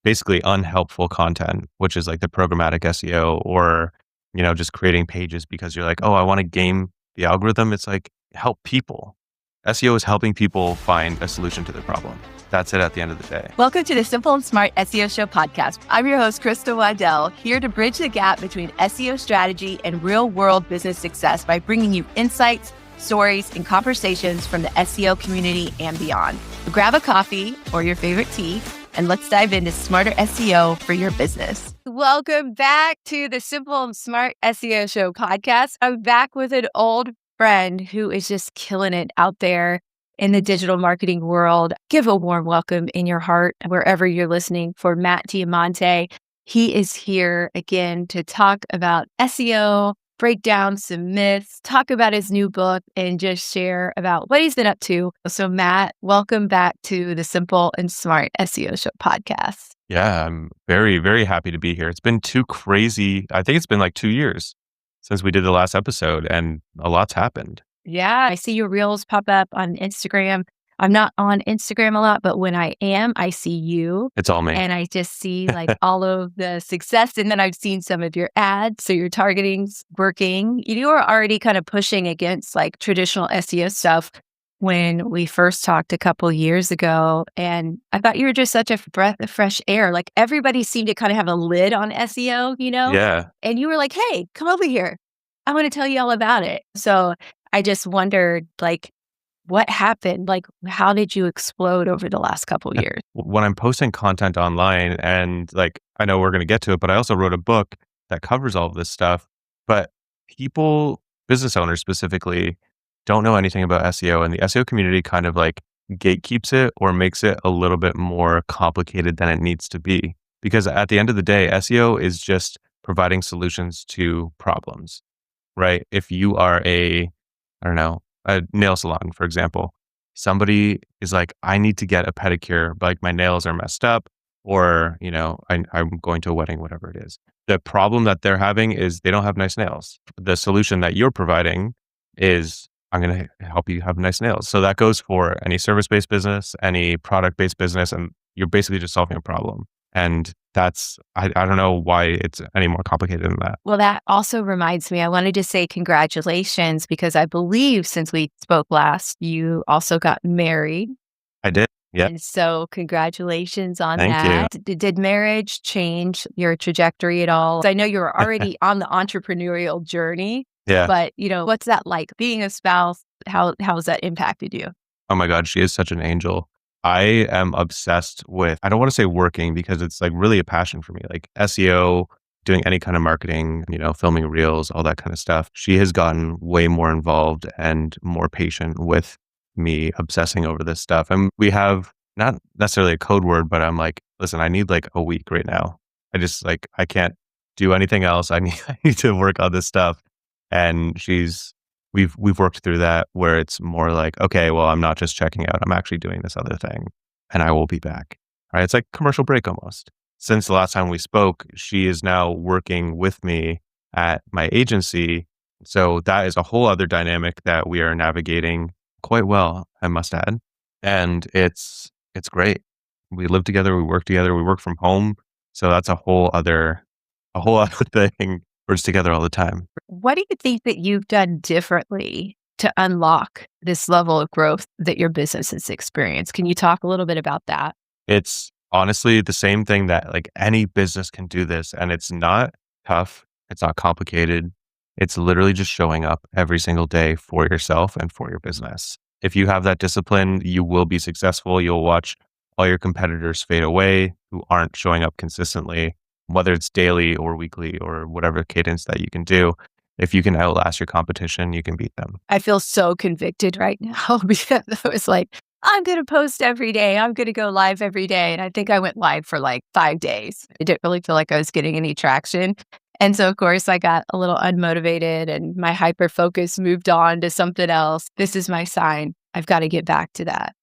basically unhelpful content, which is like the programmatic SEO or, just creating pages because you're like, oh, I want to game the algorithm. It's like help people. SEO is helping people find a solution to their problem. That's it at the end of the day. Welcome to the Simple and Smart SEO Show podcast. I'm your host, Krista Waddell, here to bridge the gap between SEO strategy and real-world business success by bringing you insights, stories, and conversations from the SEO community and beyond. So grab a coffee or your favorite tea, and let's dive into smarter SEO for your business. Welcome back to the Simple and Smart SEO Show podcast. I'm back with an old friend who is just killing it out there in the digital marketing world. Give a warm welcome in your heart wherever you're listening for Matt Diamante. He is here again to talk about SEO, break down some myths, talk about his new book, and just share about what he's been up to. So Matt, welcome back to the Simple and Smart SEO Show podcast. Yeah, I'm very, very happy to be here. It's been too crazy. I think it's been like 2 years since we did the last episode, and a lot's happened. Yeah, I see your reels pop up on Instagram. I'm not on Instagram a lot, but when I am, I see you. It's all me. And I just see like all of the success. And then I've seen some of your ads. So your targeting's working. You were already kind of pushing against like traditional SEO stuff when we first talked a couple years ago. And I thought you were just such a breath of fresh air. Like everybody seemed to kind of have a lid on SEO, Yeah. And you were like, hey, come over here. I want to tell you all about it. So I just wondered, like, what happened? Like, how did you explode over the last couple of years? When I'm posting content online, and like, I know we're going to get to it, but I also wrote a book that covers all of this stuff. But people, business owners specifically, don't know anything about SEO, and the SEO community kind of like gatekeeps it or makes it a little bit more complicated than it needs to be. Because at the end of the day, SEO is just providing solutions to problems, right? If you are a nail salon, for example, somebody is like, I need to get a pedicure, but like my nails are messed up, or, I'm going to a wedding, whatever it is. The problem that they're having is they don't have nice nails. The solution that you're providing is, I'm going to help you have nice nails. So that goes for any service-based business, any product-based business, and you're basically just solving a problem. And that's, I don't know why it's any more complicated than that. Well, that also reminds me, I wanted to say congratulations, because I believe since we spoke last, you also got married. I did. Yeah. And so congratulations on Thank that. you. Did marriage change your trajectory at all? I know you were already on the entrepreneurial journey, Yeah. but what's that like being a spouse? How has that impacted you? Oh my God, she is such an angel. I am obsessed with, I don't want to say working because it's like really a passion for me, like SEO, doing any kind of marketing, filming reels, all that kind of stuff. She has gotten way more involved and more patient with me obsessing over this stuff. And we have not necessarily a code word, but I'm like, listen, I need like a week right now. I can't do anything else. I need to work on this stuff. And we've worked through that where it's more like, okay, well, I'm not just checking out, I'm actually doing this other thing, and I will be back. Right? It's like commercial break almost. Since the last time we spoke, she is now working with me at my agency. So that is a whole other dynamic that we are navigating quite well, I must add. And it's great. We live together, we work together, we work from home. So that's a whole other thing. We're just together all the time. What do you think that you've done differently to unlock this level of growth that your business has experienced? Can you talk a little bit about that? It's honestly the same thing that like any business can do this, and it's not tough. It's not complicated. It's literally just showing up every single day for yourself and for your business. If you have that discipline, you will be successful. You'll watch all your competitors fade away who aren't showing up consistently, whether it's daily or weekly or whatever cadence that you can do. If you can outlast your competition, you can beat them. I feel so convicted right now because I was like, I'm going to post every day. I'm going to go live every day. And I think I went live for like 5 days. I didn't really feel like I was getting any traction. And so, of course, I got a little unmotivated and my hyper focus moved on to something else. This is my sign. I've got to get back to that.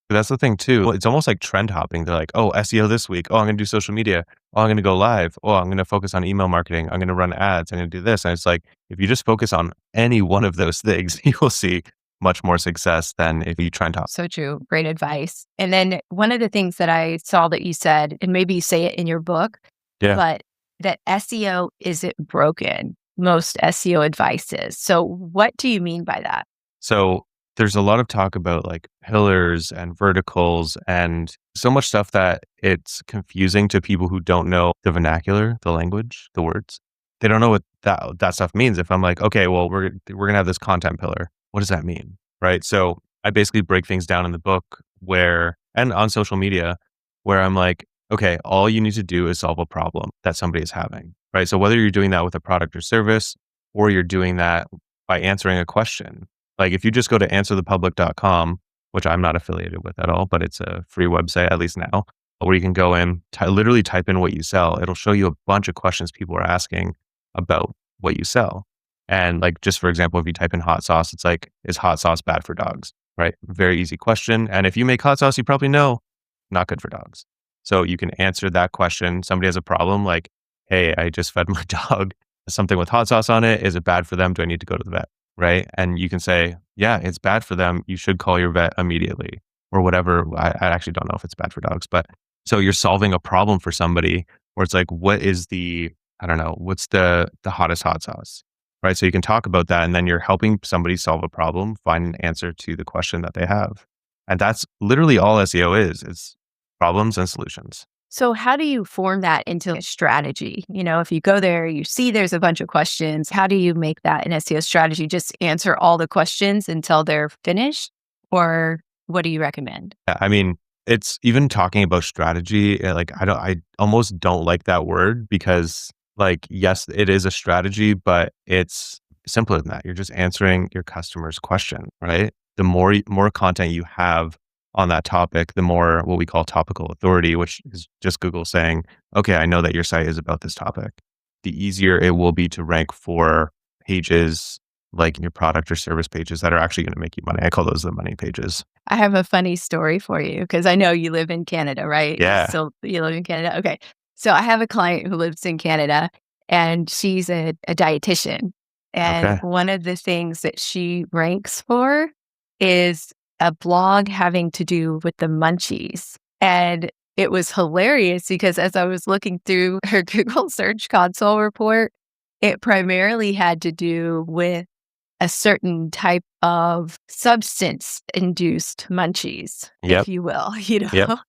That's the thing too. It's almost like trend hopping. They're like, oh, SEO this week. Oh, I'm going to do social media. Oh, I'm going to go live. Oh, I'm going to focus on email marketing. I'm going to run ads. I'm going to do this. And it's like, if you just focus on any one of those things, you will see much more success than if you try and talk. So true. Great advice. And then one of the things that I saw that you said, and maybe you say it in your book, Yeah. but that SEO isn't broken. Most SEO advice is. So what do you mean by that? So there's a lot of talk about like pillars and verticals and so much stuff that it's confusing to people who don't know the vernacular, the language, the words. They don't know what that stuff means. If I'm like, okay, well, we're gonna have this content pillar. What does that mean? Right. So I basically break things down in the book where and on social media where I'm like, okay, all you need to do is solve a problem that somebody is having. Right. So whether you're doing that with a product or service, or you're doing that by answering a question. Like if you just go to answerthepublic.com, which I'm not affiliated with at all, but it's a free website, at least now, where you can go in, literally type in what you sell. It'll show you a bunch of questions people are asking about what you sell. And like, just for example, if you type in hot sauce, it's like, is hot sauce bad for dogs? Right? Very easy question. And if you make hot sauce, you probably know not good for dogs. So you can answer that question. Somebody has a problem like, hey, I just fed my dog something with hot sauce on it. Is it bad for them? Do I need to go to the vet? Right. And you can say, yeah, it's bad for them. You should call your vet immediately or whatever. I actually don't know if it's bad for dogs, but so you're solving a problem for somebody where it's like, what is I don't know, what's the hottest hot sauce? Right. So you can talk about that and then you're helping somebody solve a problem, find an answer to the question that they have. And that's literally all SEO is. It's problems and solutions. So how do you form that into a strategy? If you go there, you see there's a bunch of questions. How do you make that an SEO strategy? Just answer all the questions until they're finished? Or what do you recommend? Yeah, I mean, it's even talking about strategy, like I almost don't like that word because like, yes, it is a strategy, but it's simpler than that. You're just answering your customer's question, right? The more content you have on that topic, the more what we call topical authority, which is just Google saying, okay, I know that your site is about this topic. The easier it will be to rank for pages like your product or service pages that are actually going to make you money. I call those the money pages. I have a funny story for you because I know you live in Canada, right? Yeah. You live in Canada? Okay. So I have a client who lives in Canada and she's a dietitian. And Okay. one of the things that she ranks for is a blog having to do with the munchies. And it was hilarious because as I was looking through her Google Search Console report, it primarily had to do with a certain type of substance-induced munchies, Yep. if you will, Yep.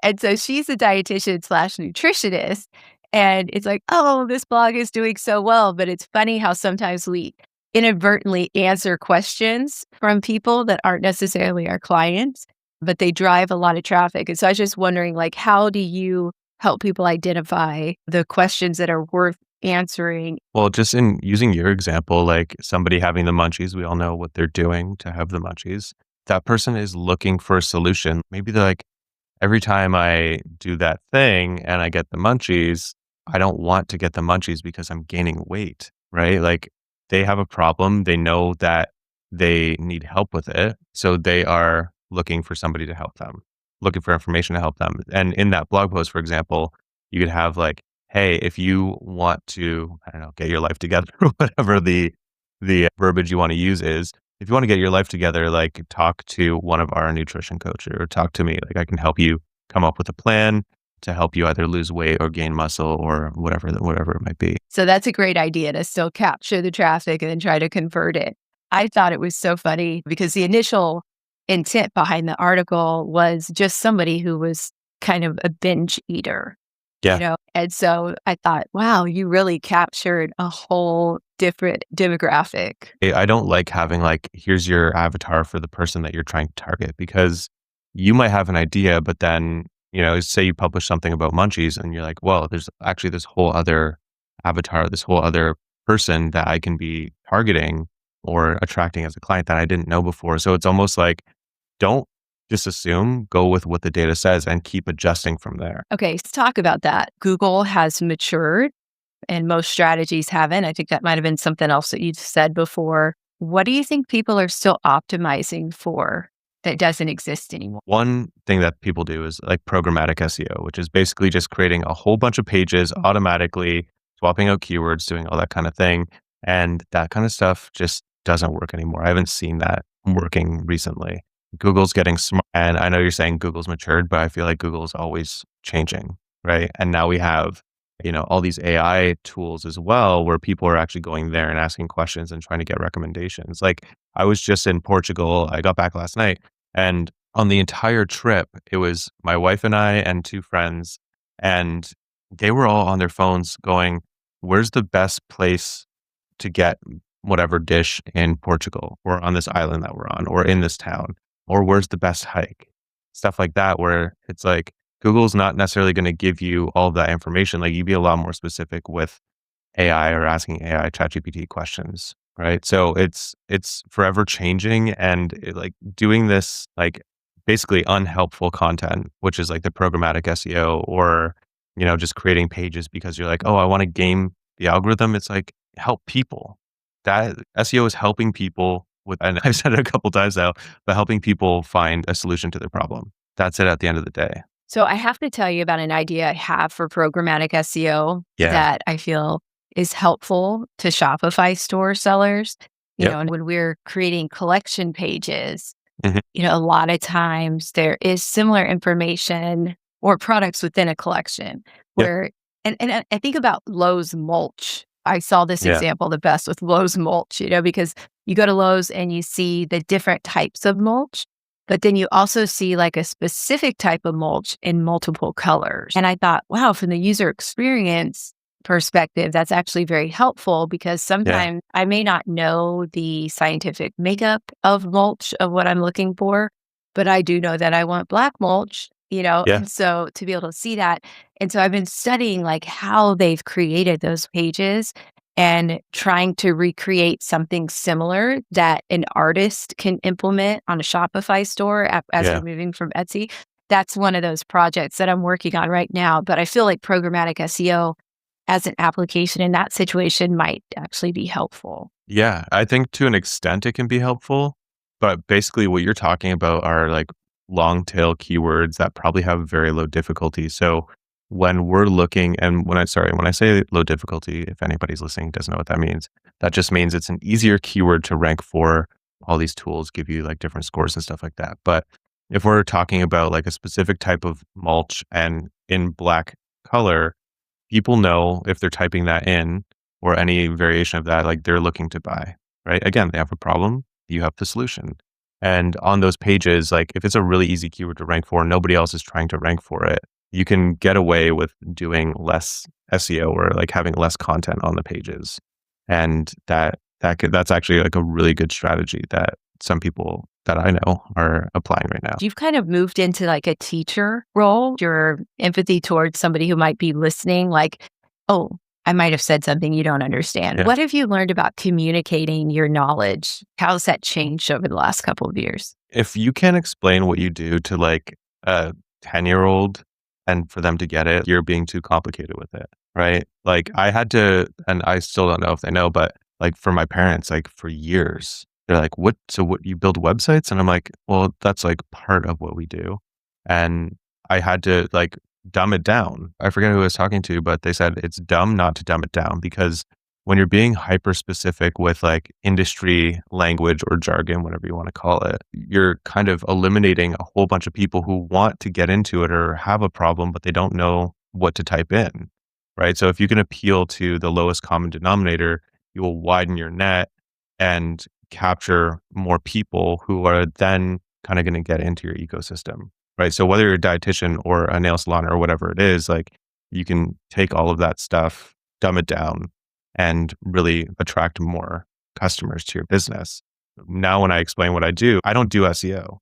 And so she's a dietitian slash nutritionist. And it's like, oh, this blog is doing so well. But it's funny how sometimes we inadvertently answer questions from people that aren't necessarily our clients, but they drive a lot of traffic. And so I was just wondering, like, how do you help people identify the questions that are worth answering? Well, just in using your example, like somebody having the munchies, we all know what they're doing to have the munchies. That person is looking for a solution. Maybe they're like, every time I do that thing and I get the munchies, I don't want to get the munchies because I'm gaining weight, right? Like they have a problem. They know that they need help with it. So they are looking for somebody to help them, looking for information to help them. And in that blog post, for example, you could have like, hey, if you want to, I don't know, get your life together, or whatever the verbiage you want to use is, if you want to get your life together, like talk to one of our nutrition coaches or talk to me. Like I can help you come up with a plan to help you either lose weight or gain muscle or whatever it might be. So that's a great idea to still capture the traffic and then try to convert it. I thought it was so funny because the initial intent behind the article was just somebody who was kind of a binge eater. Yeah. And so I thought, wow, you really captured a whole different demographic. I don't like having like, here's your avatar for the person that you're trying to target because you might have an idea, but then, say you publish something about munchies and you're like, well, there's actually this whole other avatar, this whole other person that I can be targeting or attracting as a client that I didn't know before. So it's almost like, don't just assume, go with what the data says and keep adjusting from there. Okay, let's talk about that. Google has matured and most strategies haven't. I think that might have been something else that you said before. What do you think people are still optimizing for that doesn't exist anymore? One thing that people do is like programmatic SEO, which is basically just creating a whole bunch of pages automatically, swapping out keywords, doing all that kind of thing. And that kind of stuff just doesn't work anymore. I haven't seen that working recently. Google's getting smart. And I know you're saying Google's matured, but I feel like Google's always changing, right? And now we have, all these AI tools as well, where people are actually going there and asking questions and trying to get recommendations. Like I was just in Portugal. I got back last night, and on the entire trip, it was my wife and I and two friends, and they were all on their phones going, "Where's the best place to get whatever dish in Portugal or on this island that we're on or in this town? Or where's the best hike?" Stuff like that, where it's like Google's not necessarily going to give you all of that information. Like you'd be a lot more specific with AI or asking AI ChatGPT questions, right? So it's forever changing, and like doing this like basically unhelpful content, which is like the programmatic SEO, or just creating pages because you're like, oh, I want to game the algorithm. It's like help people. That SEO is helping people with, and I've said it a couple times now, but helping people find a solution to their problem. That's it at the end of the day. So I have to tell you about an idea I have for programmatic SEO Yeah. that I feel is helpful to Shopify store sellers. Yep. And when we're creating collection pages, Mhm. a lot of times there is similar information or products within a collection Yep. where, and I think about Lowe's mulch. I saw this Yeah. example the best with Lowe's mulch, because you go to Lowe's and you see the different types of mulch, but then you also see like a specific type of mulch in multiple colors. And I thought, wow, from the user experience perspective, that's actually very helpful because Yeah. sometimes I may not know the scientific makeup of mulch of what I'm looking for, but I do know that I want black mulch, Yeah. and so to be able to see that. And so I've been studying like how they've created those pages and trying to recreate something similar that an artist can implement on a Shopify store as Yeah. we're moving from Etsy. That's one of those projects that I'm working on right now. But I feel like programmatic SEO as an application in that situation might actually be helpful. Yeah. I think to an extent it can be helpful, but basically what you're talking about are like long tail keywords that probably have very low difficulty. So when we're looking, and when I say low difficulty, if anybody's listening doesn't know what that means, that just means it's an easier keyword to rank for. All these tools give you like different scores and stuff like that. But if we're talking about like a specific type of mulch and in black color, people know if they're typing that in or any variation of that, like they're looking to buy, right? Again, they have a problem, you have the solution. And on those pages, like if it's a really easy keyword to rank for, nobody else is trying to rank for it, you can get away with doing less SEO or like having less content on the pages. And that's actually like a really good strategy that some people that I know are applying right now. You've kind of moved into like a teacher role, your empathy towards somebody who might be listening, like, oh, I might have said something you don't understand. Yeah. What have you learned about communicating your knowledge? How's that changed over the last couple of years? If you can explain what you do to like a 10-year-old and for them to get it, you're being too complicated with it, right? Like I had to, and I still don't know if they know, but like for my parents, like for years, they're like, what you build websites? And I'm like, well, that's like part of what we do. And I had to like dumb it down. I forget who I was talking to, but they said it's dumb not to dumb it down because when you're being hyper specific with like industry language or jargon, whatever you want to call it, you're kind of eliminating a whole bunch of people who want to get into it or have a problem, but they don't know what to type in, right? So if you can appeal to the lowest common denominator, you will widen your net and capture more people who are then kind of going to get into your ecosystem, right? So whether you're a dietitian or a nail salon or whatever it is, like you can take all of that stuff, dumb it down, and really attract more customers to your business. Now, when I explain what I do, I don't do SEO.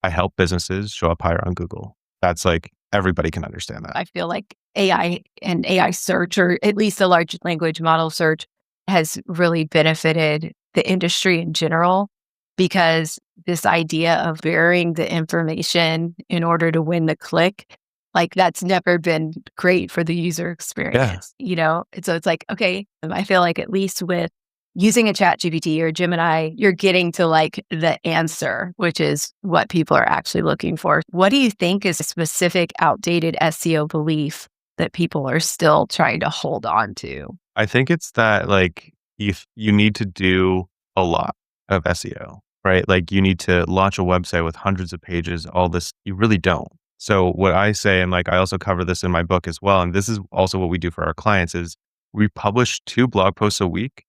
I help businesses show up higher on Google. That's like everybody can understand that. I feel like AI and AI search, or at least the large language model search, has really benefited the industry in general because this idea of burying the information in order to win the click, like that's never been great for the user experience, And so it's like, okay, I feel like at least with using a chat GPT or Gemini, you're getting to like the answer, which is what people are actually looking for. What do you think is a specific outdated SEO belief that people are still trying to hold on to? I think it's that like you need to do a lot of SEO. right? Like you need to launch a website with hundreds of pages, all this, you really don't. So what I say, and like I also cover this in my book as well, and this is also what we do for our clients is we publish 2 blog posts a week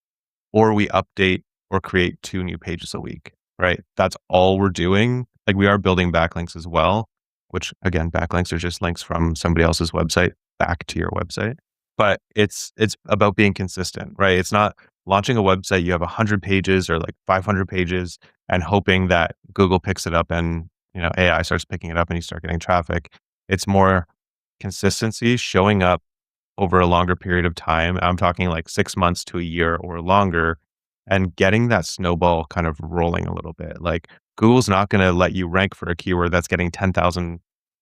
or we update or create 2 new pages a week, right? That's all we're doing. Like we are building backlinks as well, which again, backlinks are just links from somebody else's website back to your website. But it's about being consistent, right? It's not launching a website, you have 100 pages or like 500 pages and hoping that Google picks it up and, AI starts picking it up and you start getting traffic. It's more consistency, showing up over a longer period of time. I'm talking like 6 months to a year or longer, and getting that snowball kind of rolling a little bit. Like Google's not going to let you rank for a keyword that's getting 10,000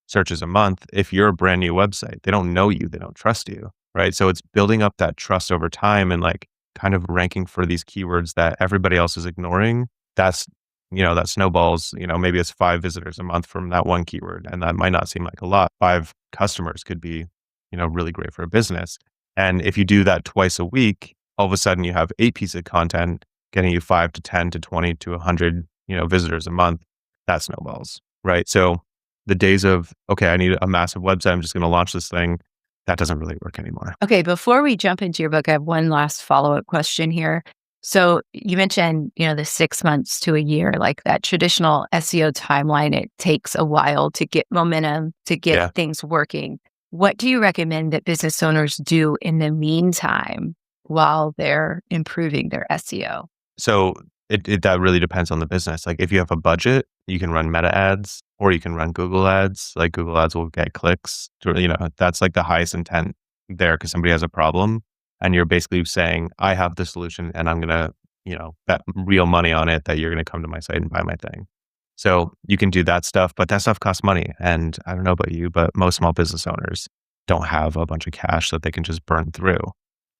searches a month if you're a brand new website. They don't know you, they don't trust you, right? So it's building up that trust over time and like kind of ranking for these keywords that everybody else is ignoring. That's, that snowballs, maybe it's 5 visitors a month from that one keyword. And that might not seem like a lot. 5 customers could be, really great for a business. And if you do that twice a week, all of a sudden you have 8 pieces of content getting you 5 to 10 to 20 to 100, visitors a month. That snowballs, right? So the days of, okay, I need a massive website, I'm just going to launch this thing, that doesn't really work anymore. Okay, before we jump into your book, I have one last follow-up question here. So you mentioned, the 6 months to a year, like that traditional SEO timeline, it takes a while to get momentum, to get things working. What do you recommend that business owners do in the meantime while they're improving their SEO? So that really depends on the business. Like if you have a budget, you can run Meta ads or you can run Google ads. Like Google ads will get clicks. That's like the highest intent there because somebody has a problem and you're basically saying, I have the solution and I'm going to, bet real money on it that you're going to come to my site and buy my thing. So you can do that stuff, but that stuff costs money. And I don't know about you, but most small business owners don't have a bunch of cash that they can just burn through.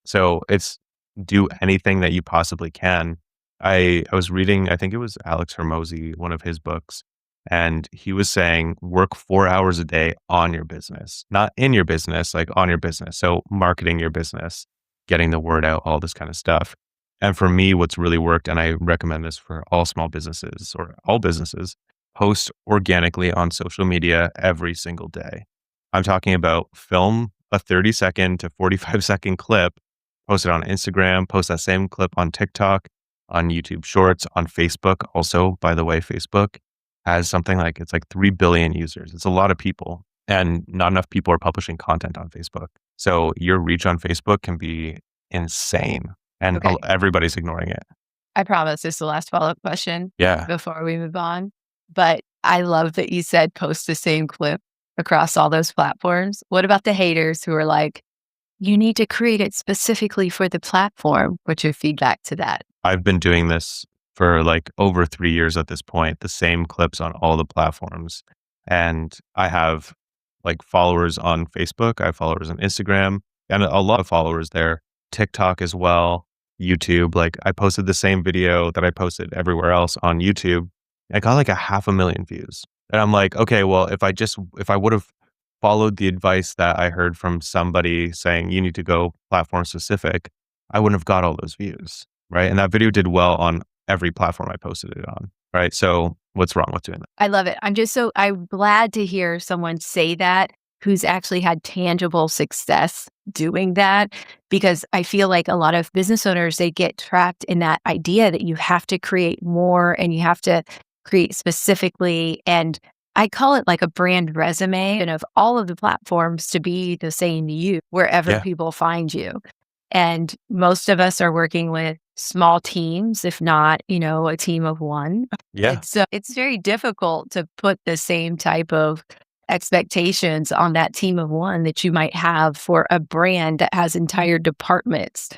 So it's do anything that you possibly can. I was reading, I think it was Alex Hormozy, one of his books, and he was saying work 4 hours a day on your business, not in your business, like on your business. So marketing your business, getting the word out, all this kind of stuff. And for me, what's really worked, and I recommend this for all small businesses or all businesses, post organically on social media every single day. I'm talking about film a 30-second to 45-second clip, post it on Instagram, post that same clip on TikTok, on YouTube Shorts, on Facebook. Also, by the way, Facebook has something like, it's like 3 billion users. It's a lot of people and not enough people are publishing content on Facebook. So your reach on Facebook can be insane and everybody's ignoring it. I promise this is the last follow-up question before we move on. But I love that you said post the same clip across all those platforms. What about the haters who are like, you need to create it specifically for the platform? What's your feedback to that? I've been doing this for like over 3 years at this point, the same clips on all the platforms. And I have like followers on Facebook, I have followers on Instagram, and a lot of followers there, TikTok as well, YouTube. Like I posted the same video that I posted everywhere else on YouTube. I got like 500,000 views. And I'm like, okay, well, if I would have followed the advice that I heard from somebody saying you need to go platform specific, I wouldn't have got all those views, right? And that video did well on every platform I posted it on, right? So what's wrong with doing that? I love it. I'm glad to hear someone say that who's actually had tangible success doing that, because I feel like a lot of business owners, they get trapped in that idea that you have to create more and you have to create specifically. And I call it like a brand resume and of all of the platforms to be the same to you wherever people find you. And most of us are working with small teams, if not, a team of one. Yeah. It's very difficult to put the same type of expectations on that team of one that you might have for a brand that has entire departments.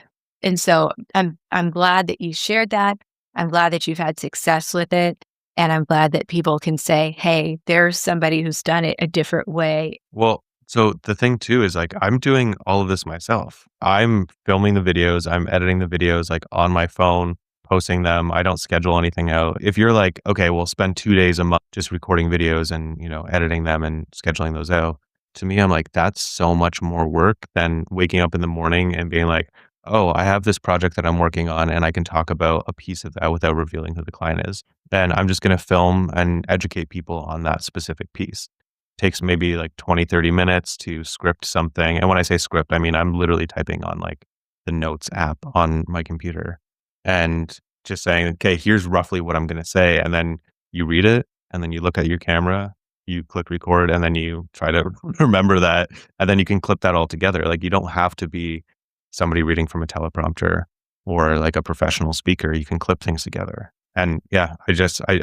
And so I'm glad that you shared that. I'm glad that you've had success with it. And I'm glad that people can say, hey, there's somebody who's done it a different way. Well, so the thing too is like, I'm doing all of this myself. I'm filming the videos. I'm editing the videos like on my phone, posting them. I don't schedule anything out. If you're like, okay, we'll spend 2 days a month just recording videos and, editing them and scheduling those out. To me, I'm like, that's so much more work than waking up in the morning and being like, oh, I have this project that I'm working on and I can talk about a piece of that without revealing who the client is. then I'm just going to film and educate people on that specific piece. Takes maybe like 20, 30 minutes to script something. And when I say script, I mean, I'm literally typing on like the notes app on my computer and just saying, okay, here's roughly what I'm going to say. And then you read it and then you look at your camera, you click record, and then you try to remember that. And then you can clip that all together. Like you don't have to be somebody reading from a teleprompter or like a professional speaker. You can clip things together. And yeah,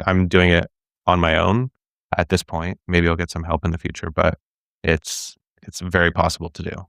I'm doing it on my own at this point. Maybe I'll get some help in the future, but it's very possible to do.